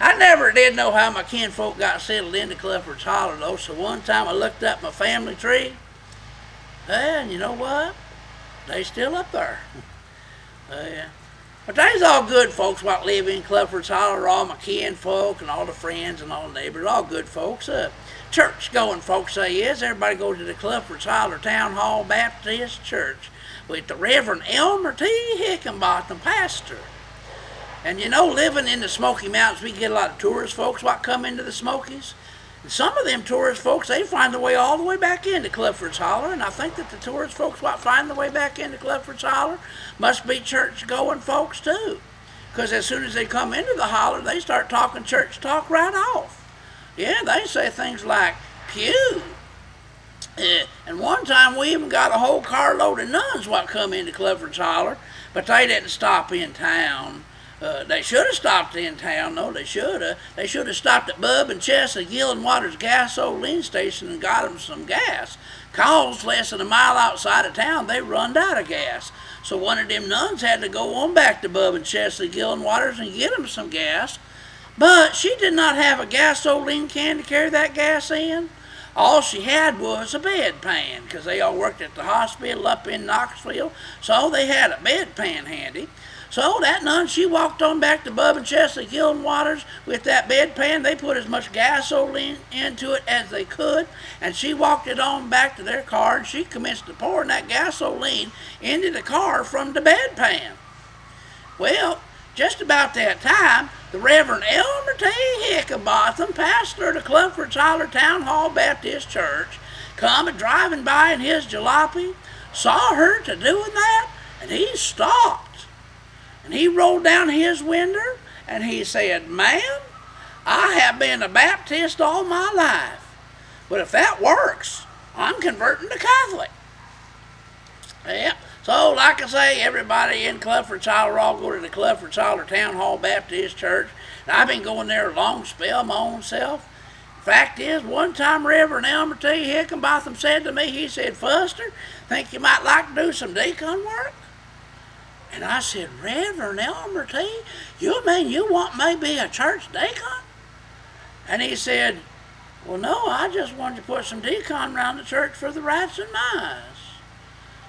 I never did know how my kinfolk got settled into Clifford's Holler, though, so one time I looked up my family tree, and you know what? They still up there. Yeah. But they's all good folks what live in Clifford's Holler, all my kinfolk and all the friends and all the neighbors, all good folks. Church-going folks they is. Everybody goes to the Clifford's Holler Town Hall Baptist Church with the Reverend Elmer T. Hickenbotham, pastor. And you know, living in the Smoky Mountains, we get a lot of tourist folks what come into the Smokies. And some of them tourist folks, they find their way all the way back into Clifford's Holler, and I think that the tourist folks what find their way back into Clifford's Holler must be church-going folks too. Because as soon as they come into the holler, they start talking church talk right off. Yeah, they say things like, pew. And one time we even got a whole carload of nuns what come into Clifford's Holler, but they didn't stop in town. They should have stopped in town, though. They should have. They should have stopped at Bub and Chess at Gillen Waters gasoline station and got them some gas. Cause less than a mile outside of town, they run out of gas. So one of them nuns had to go on back to Bub and Chess at Gillen Waters and get them some gas. But she did not have a gasoline can to carry that gas in. All she had was a bedpan, because they all worked at the hospital up in Knoxville, so they had a bedpan handy. So that nun, she walked on back to Bub and Chess at Gillen Waters with that bedpan. They put as much gasoline into it as they could, and she walked it on back to their car, and she commenced to pouring that gasoline into the car from the bedpan. Well, just about that time, the Reverend Elmer T. Hickenbotham, pastor of the Clifford's Holler Town Hall Baptist Church, come a driving by in his jalopy, saw her to doing that, and he stopped. And he rolled down his window and he said, "Ma'am, I have been a Baptist all my life, but if that works, I'm converting to Catholic." Yeah. So, like I say, everybody in Clifford's Holler all go to the Clifford's Holler Town Hall Baptist Church. And I've been going there a long spell my own self. Fact is, one time Reverend Elmer T. Hickenbotham said to me, he said, "Fuster, think you might like to do some deacon work?" And I said, "Reverend Elmer T., you mean you want me to be a church deacon?" And he said, "Well, no, I just wanted to put some deacon around the church for the rats and mice."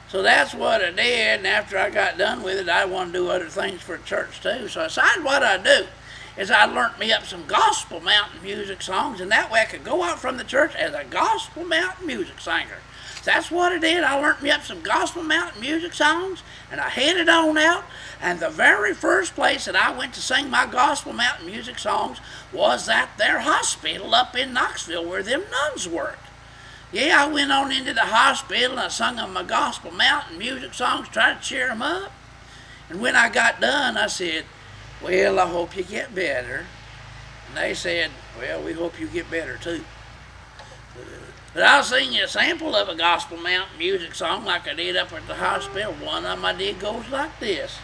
So that's what I did, and after I got done with it, I wanted to do other things for the church too. So I decided what I'd do is I learnt me up some gospel mountain music songs, and that way I could go out from the church as a gospel mountain music singer. So that's what I did. I learnt me up some gospel mountain music songs, and I headed on out, and the very first place that I went to sing my gospel mountain music songs was at their hospital up in Knoxville where them nuns worked. Yeah, I went on into the hospital and I sung them my gospel mountain music songs, tried to cheer them up. And when I got done, I said, "Well, I hope you get better." And they said, "Well, we hope you get better too." But I'll sing you a sample of a gospel mountain music song like I did up at the hospital. One of them I did goes like this.